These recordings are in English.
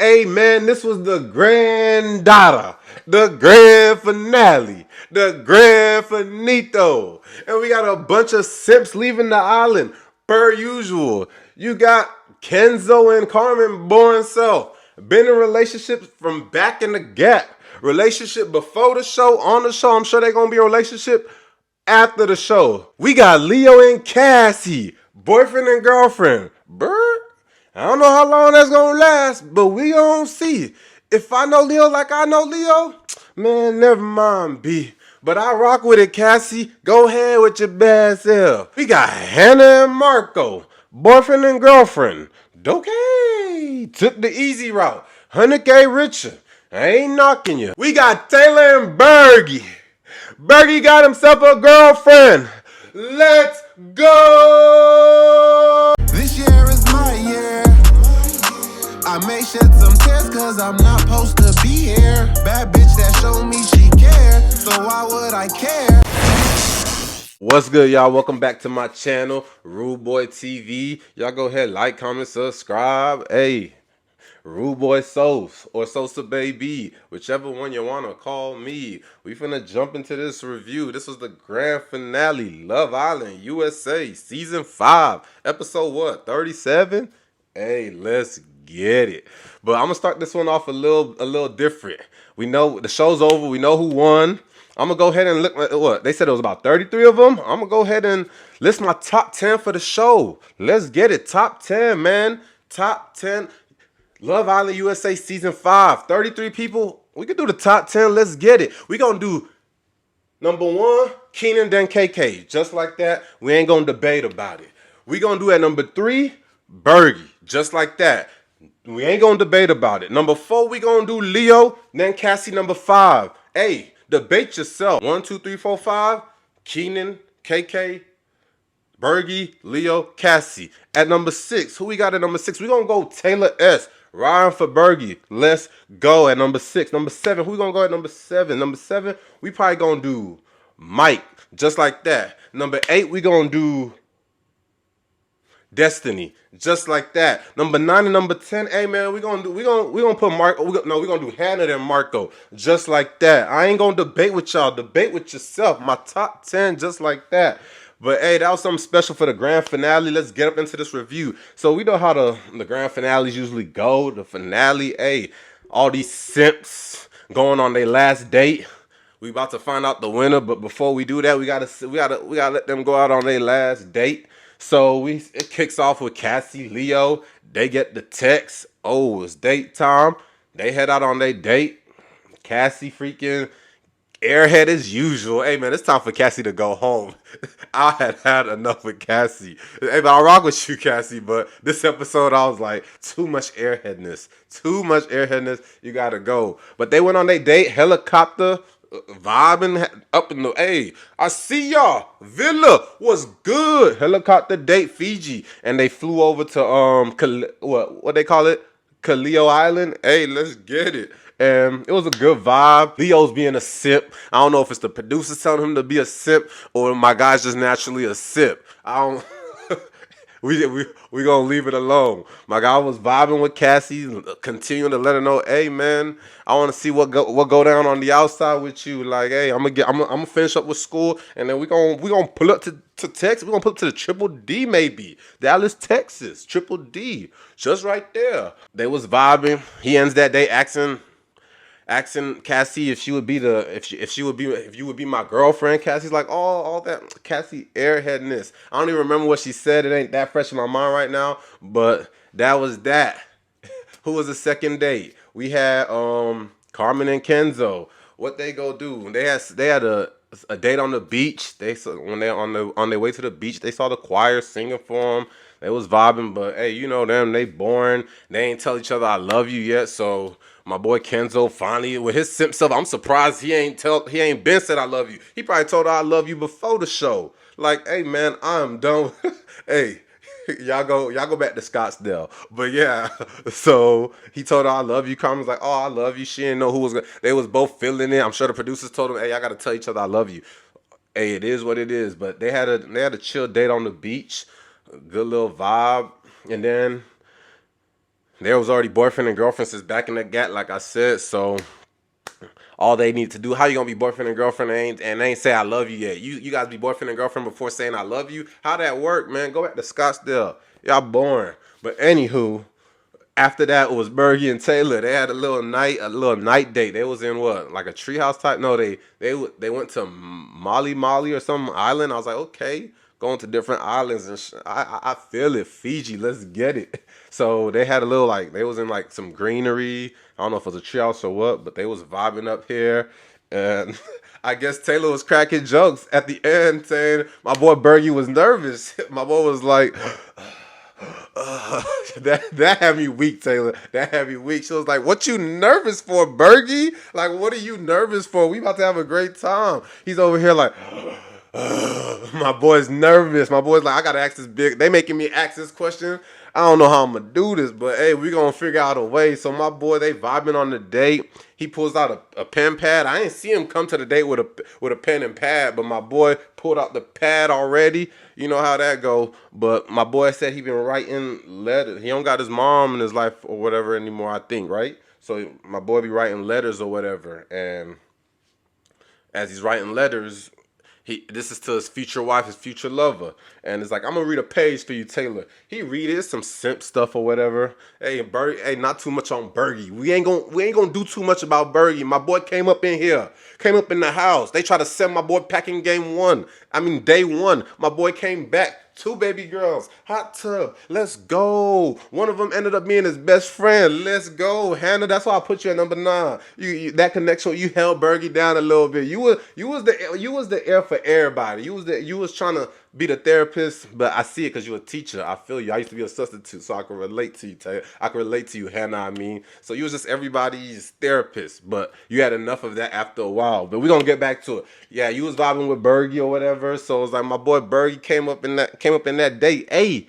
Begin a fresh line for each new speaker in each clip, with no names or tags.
Hey man, this was the granddaughter, the grand finale, the grand finito. And we got a bunch of simps leaving the island, per usual. You got Kenzo and Carmen born self. Been in relationships from back in the gap. Relationship before the show, on the show. I'm sure they're gonna be a relationship after the show. We got Leo and Cassie, boyfriend and girlfriend. Bird? I don't know how long that's gonna last, but we gonna see. If I know Leo like I know Leo, man, never mind, B. But I rock with it, Cassie. Go ahead with your bad self. We got Hannah and Marco, boyfriend and girlfriend. Okay, took the easy route. 100K richer. I ain't knocking you. We got Taylor and Bergie. Bergie got himself a girlfriend. Let's go!
This year is my year. I may shed some tears cause I'm not supposed to be here. Bad bitch that showed me she cared, so why would I care?
What's good, y'all? Welcome back to my channel, rudeboitv. Y'all go ahead, like, comment, subscribe. Hey, rudeboisos or Sosa Baby, whichever one you want to call me. We finna jump into this review. This was the grand finale, Love Island USA, season 5, episode what, 37? Hey, let's get it. But I'm gonna start this one off a little different. We know the show's over. We know who won. I'm gonna go ahead and look at what they said. It was about 33 of them. I'm gonna go ahead and list my top 10 for the show. Let's get it. Top 10, man. Top 10. Love Island USA season 5. 33 people. We can do the top 10. Let's get it. We gonna do number 1, Keenan then KK. Just like that. We ain't gonna debate about it. We gonna do at number 3, Bergie. Just like that. We ain't gonna debate about it. Number 4, we gonna do Leo, then Cassie. Number 5. Hey, debate yourself. 1, 2, 3, 4, 5. Keenan, KK, Bergie, Leo, Cassie. At number 6, who we got at number 6? We gonna go Taylor S. Ryan for Bergie. Let's go at number 6. Number 7, who we gonna go at number 7? Number 7, we probably gonna do Mike. Just like that. Number 8, we gonna do Destiny, just like that. Number 9 and number 10, hey man, we gonna put Marco. We gonna do Hannah and Marco, just like that. I ain't gonna debate with y'all. Debate with yourself. My top 10, just like that. But hey, that was something special for the grand finale. Let's get up into this review. So we know how the grand finales usually go. The finale, hey, all these simps going on their last date. We about to find out the winner, but before we do that, we gotta let them go out on their last date. So it kicks off with Cassie, Leo. They get the text. Oh, it's date time. They head out on their date. Cassie freaking airhead as usual. Hey man, it's time for Cassie to go home. I had enough with Cassie. Hey, but I rock with you, Cassie. But this episode, I was like, too much airheadness. Too much airheadness. You gotta go. But they went on their date. Helicopter. Vibing up in the I see y'all. Villa was good. Helicopter date Fiji, and they flew over to what they call it, Kaleo Island. Hey, let's get it. And it was a good vibe. Leo's being a sip. I don't know if it's the producer telling him to be a sip or my guy's just naturally a sip. I don't. We gonna leave it alone. My guy was vibing with Cassie, continuing to let her know, hey man, I want to see what go down on the outside with you. Like, hey, I'm gonna finish up with school, and then we gonna pull up to Texas. We gonna pull up to the Triple D, maybe Dallas, Texas, Triple D, just right there. They was vibing. He ends that day asking Cassie if you would be my girlfriend. Cassie's like, all that Cassie airheadness. I don't even remember what she said. It ain't that fresh in my mind right now. But that was that. Who was the second date? We had Carmen and Kenzo. What they go do? They had a date on the beach. When they on their way to the beach, they saw the choir singing for them. They was vibing, but hey, you know them, they boring. They ain't tell each other I love you yet. So my boy Kenzo finally with his simp self, I'm surprised he ain't been said I love you. He probably told her I love you before the show. Like, hey man, I'm done. Hey, y'all go back to Scottsdale. But yeah, so he told her I love you. Carmen was like, oh, I love you. She didn't know who was gonna. They was both feeling it. I'm sure the producers told them, hey, I gotta tell each other I love you. Hey, it is what it is. But they had a chill date on the beach. Good little vibe. And then They was already boyfriend and girlfriend since back in the gap, like I said. So all they need to do, how you gonna be boyfriend and girlfriend and they ain't say I love you yet? You guys be boyfriend and girlfriend before saying I love you? How that work, man? Go back to Scottsdale. Y'all boring. But anywho, after that it was Bergie and Taylor. They had a little night date. They was in what, like a treehouse type? No, they went to Molly or some island. I was like, okay, going to different islands and I feel it. Fiji, let's get it. So they had a little, like, they was in like some greenery. I don't know if it was a treehouse or what, but they was vibing up here. And I guess Taylor was cracking jokes at the end saying my boy Bergie was nervous. My boy was like, that had me weak, Taylor. That had me weak. She was like, "What you nervous for, Bergie? Like, what are you nervous for? We about to have a great time." He's over here like, my boy's nervous. My boy's like, I gotta ask this big. They making me ask this question. I don't know how I'm gonna do this, but hey, we gonna figure out a way. So my boy, they vibing on the date. He pulls out a pen pad. I didn't see him come to the date with a pen and pad, but my boy pulled out the pad already. You know how that go. But my boy said he been writing letters. He don't got his mom in his life or whatever anymore, I think, right? So my boy be writing letters or whatever, and as he's writing letters, this is to his future wife, his future lover, and it's like, I'm gonna read a page for you, Taylor. He read it, some simp stuff or whatever. Hey, not too much on Bergie. We ain't gonna do too much about Bergie. My boy came up in here, came up in the house. They tried to send my boy packing day one. My boy came back. 2 baby girls, hot tub, let's go. One of them ended up being his best friend. Let's go, Hannah. That's why I put you at number 9. That connection, you held Bergie down a little bit. You was the air for everybody. You was trying to be the therapist, but I see it because you're a teacher. I feel you. I used to be a substitute, so I can relate to you, Taylor. I can relate to you, Hannah. I mean, so you was just everybody's therapist, but you had enough of that after a while. But we're gonna get back to it. Yeah, you was vibing with Bergie or whatever. So it's like my boy Bergie came up in that date. Hey,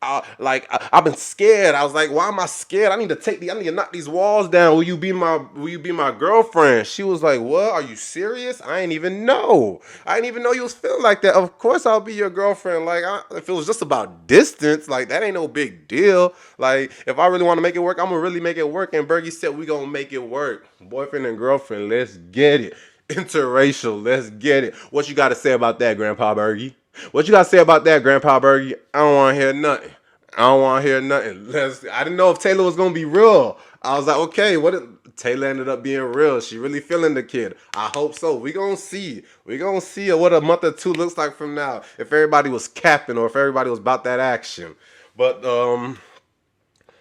I've been scared. I was like, why am I scared? I need to knock these walls down. Will you be my girlfriend? She was like, what? Are you serious? I ain't even know. I didn't even know you was feeling like that. Of course I'll be your girlfriend. Like, if it was just about distance, like, that ain't no big deal. Like, if I really want to make it work, I'm gonna really make it work. And Bergie said, we gonna make it work. Boyfriend and girlfriend, let's get it. Interracial, let's get it. What you got to say about that, Grandpa Bergie? What you got to say about that, Grandpa Bergie? I don't want to hear nothing. I didn't know if Taylor was gonna be real. I was like, okay, Taylor ended up being real. She really feeling the kid. I hope so. We gonna see. We gonna see what a month or 2 looks like from now. If everybody was capping or if everybody was about that action. But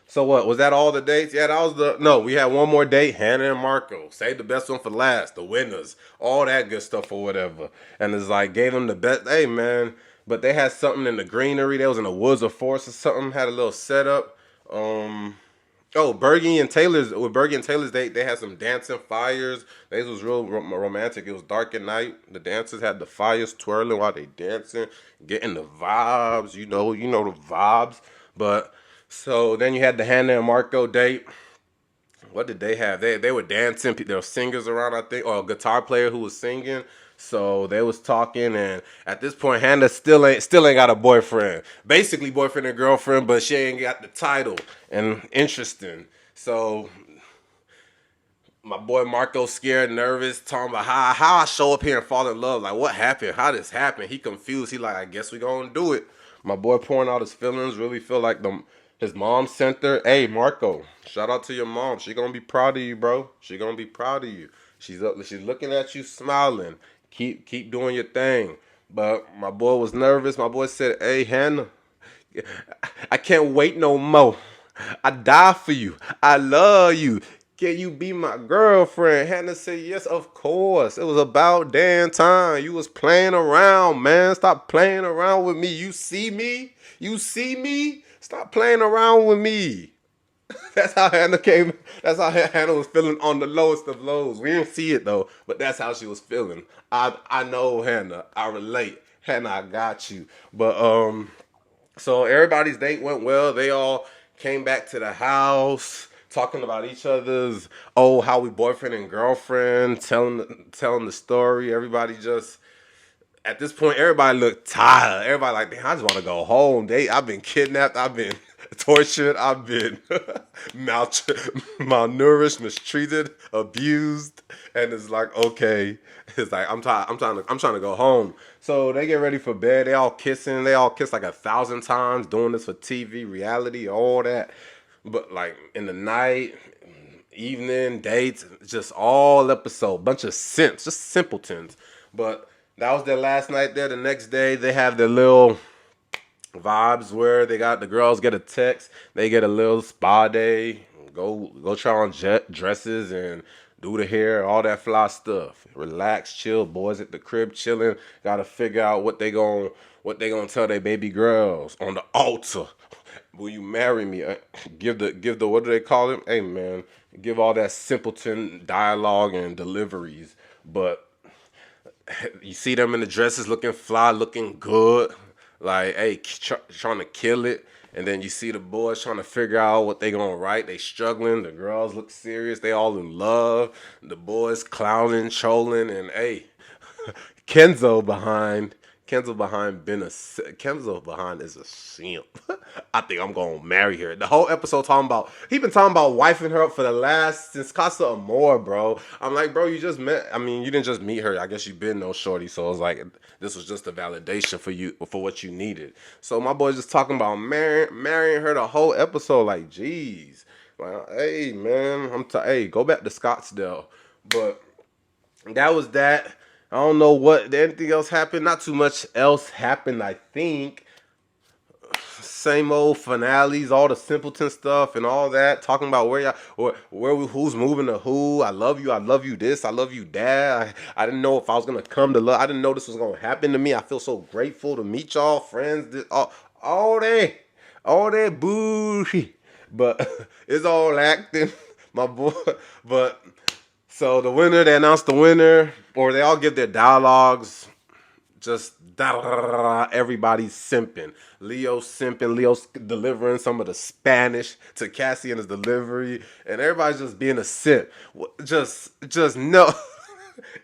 so what? Was that all the dates? Yeah, that was no, we had one more date, Hannah and Marco. Save the best one for last, the winners, all that good stuff or whatever. And it's like, gave them the best, hey man. But they had something in the greenery. They was in the woods or forest or something, had a little setup. Bergie and Taylor's date, they had some dancing fires. They was real romantic. It was dark at night. The dancers had the fires twirling while they dancing, getting the vibes, you know the vibes. But so then you had the Hannah and Marco date. What did they have? They were dancing. There were singers around, I think, or a guitar player who was singing. So they was talking, and at this point, Hannah still ain't got a boyfriend. Basically, boyfriend and girlfriend, but she ain't got the title. And interesting. So my boy Marco scared, nervous, talking about how I show up here and fall in love. Like, what happened? How this happened? He confused. He like, I guess we gonna do it. My boy pouring out his feelings. Really feel like his mom sent her. Hey, Marco, shout out to your mom. She gonna be proud of you, bro. She gonna be proud of you. She's looking at you, smiling. Keep doing your thing. But my boy was nervous. My boy said, hey, Hannah, I can't wait no more. I die for you. I love you. Can you be my girlfriend? Hannah said, yes, of course. It was about damn time. You was playing around, man. Stop playing around with me. You see me? You see me? Stop playing around with me. That's how Hannah came. That's how Hannah was feeling on the lowest of lows. We didn't see it though, but that's how she was feeling. I know Hannah. I relate. Hannah, I got you. But so everybody's date went well. They all came back to the house talking about each other's, how we boyfriend and girlfriend, telling the story. Everybody just, at this point, everybody looked tired. Everybody like, damn, I just want to go home. I've been kidnapped. I've been tortured. I've been malnourished, mistreated, abused, and it's like, okay, it's like I'm trying to go home. So they get ready for bed. They all kissing. They all kiss like 1,000 times, doing this for TV, reality, all that. But like in the night, evening dates, just all episode, bunch of simps, just simpletons. But that was their last night there. The next day they have their little vibes where they got the girls get a text, they get a little spa day, go try on dresses and do the hair, all that fly stuff. Relax, chill, boys at the crib chilling. Got to figure out what they gonna tell their baby girls on the altar. Will you marry me? Give the what do they call it? Hey man, give all that simpleton dialogue and deliveries. But you see them in the dresses looking fly, looking good, like hey, trying to kill it. And then you see the boys trying to figure out what they gonna write. They struggling. The girls look serious. They all in love. The boys clowning, trolling, and hey, Kenzo behind. Kenzo behind is a simp. I think I'm gonna marry her. The whole episode he been talking about wifing her up for the last since Casa Amor, bro. I'm like, bro, you just met. I mean, you didn't just meet her. I guess you been no shorty. So it's like this was just a validation for you for what you needed. So my boy's just talking about marrying her the whole episode. Like, geez, like, hey man, hey, go back to Scottsdale. But that was that. I don't know what anything else happened. Not too much else happened, I think. Same old finales, all the simpleton stuff and all that. Talking about who's moving to who. I love you this, I love you that. I didn't know if I was gonna come to love. I didn't know this was gonna happen to me. I feel so grateful to meet y'all, friends. All that bullshit. But it's all acting, my boy. But so they announced the winner, or they all give their dialogues. Just everybody's simping. Leo's simping. Leo's delivering some of the Spanish to Cassie in his delivery, and everybody's just being a simp. Just no,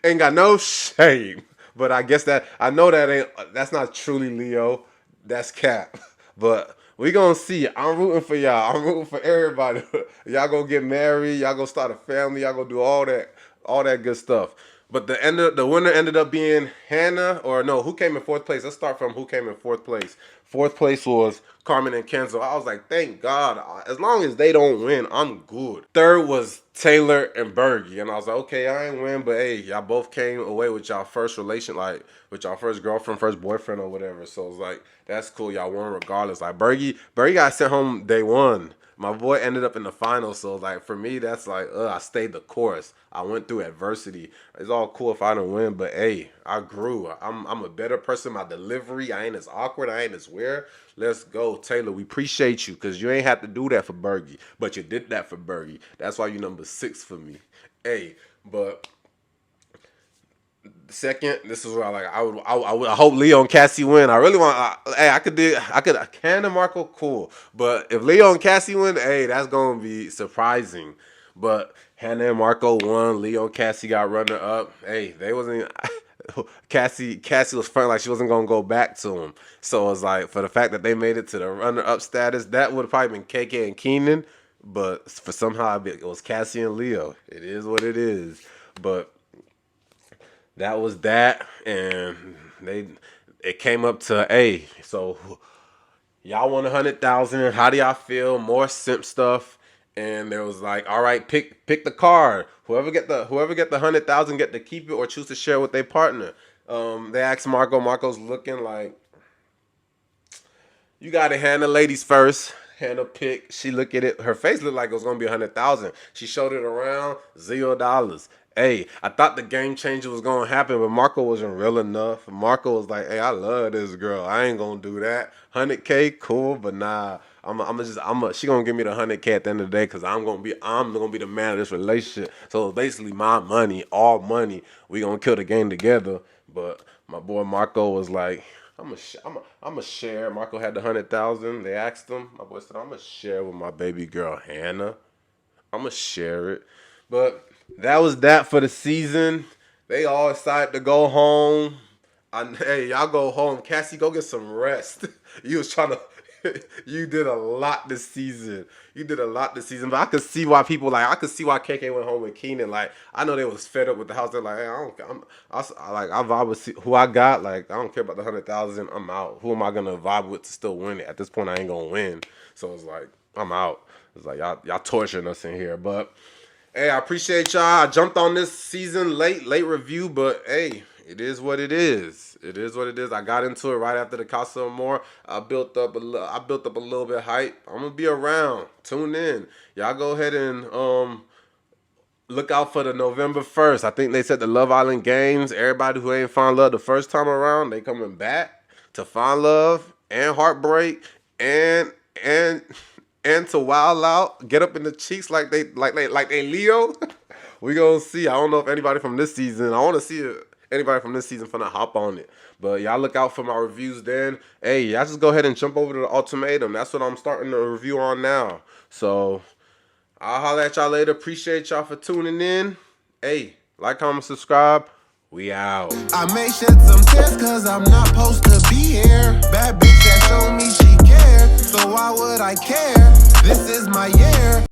ain't got no shame. But I guess that's not truly Leo. That's Cap. But we gonna see. I'm rooting for y'all. I'm rooting for everybody. Y'all gonna get married. Y'all gonna start a family. Y'all gonna do all that good stuff. But the winner ended up being Hannah, or no, who came in fourth place? Let's start from who came in fourth place. Fourth place was Carmen and Kenzo. I was like, thank God. As long as they don't win, I'm good. Third was Taylor and Bergie. And I was like, okay, I ain't win, but hey, y'all both came away with y'all first relation, like with y'all first girlfriend, first boyfriend or whatever. So it's like, that's cool. Y'all won regardless. Like Bergie got sent home day one. My boy ended up in the finals, so like for me, that's like, I stayed the course. I went through adversity. It's all cool if I don't win, but hey, I grew. I'm a better person. My delivery, I ain't as awkward. I ain't as weird. Let's go, Taylor. We appreciate you because you ain't have to do that for Bergie, but you did that for Bergie. That's why you number 6 for me. Hey, but second, this is where I hope Leo and Cassie win. I really want. Can and Marco cool, but if Leo and Cassie win, hey, that's gonna be surprising. But Hannah and Marco won. Leo and Cassie got runner up. Hey, they wasn't. Cassie was feeling like she wasn't gonna go back to him. So it was like for the fact that they made it to the runner up status, that would have probably been KK and Keenan. But for somehow it was Cassie and Leo. It is what it is. But that was that, and it came up to so y'all won 100,000. How do y'all feel? More simp stuff, and there was like, all right, pick the card. Whoever get the 100,000 get to keep it or choose to share with their partner. They asked Marco. Marco's looking like, you got to hand the ladies first. Hannah pick. She look at it. Her face looked like it was gonna be 100,000. She showed it around. $0. Hey, I thought the game changer was gonna happen, but Marco wasn't real enough. Marco was like, "Hey, I love this girl. I ain't gonna do that. 100K, cool, but nah. She gonna give me the 100K at the end of the day because I'm gonna be the man of this relationship. So basically, my money, all money. We gonna kill the game together." But my boy Marco was like, I'm a share. Marco had the 100,000. They asked him. My boy said, I'm gonna share with my baby girl Hannah. I'm gonna share it. But that was that for the season. They all decided to go home. Hey, y'all go home. Cassie, go get some rest. You was trying to You did a lot this season. You did a lot this season, but I could see why people like. I could see why KK went home with Keenan. Like, I know they was fed up with the house. They're like, hey, I don't. I vibe with who I got. Like, I don't care about the 100,000. I'm out. Who am I gonna vibe with to still win it? At this point, I ain't gonna win. So it's like, I'm out. It's like y'all torturing us in here. But hey, I appreciate y'all. I jumped on this season late review, but hey, it is what it is. It is what it is. I got into it right after the Casa Amor. I built up a little bit hype. I'm gonna be around. Tune in. Y'all go ahead and look out for the November 1st. I think they said the Love Island games. Everybody who ain't found love the first time around, they coming back to find love and heartbreak and and to wild out, get up in the cheeks like they Leo. We gonna see. I don't know if anybody from this season. I want to see if anybody from this season finna hop on it. But y'all look out for my reviews then. Hey, y'all just go ahead and jump over to the ultimatum. That's what I'm starting the review on now. So I'll holler at y'all later. Appreciate y'all for tuning in. Hey, like, comment, subscribe. We out.
I may shed some tears cause I'm not supposed to be here. Bad bitch that showed me she cared, so why would I care? This is my year.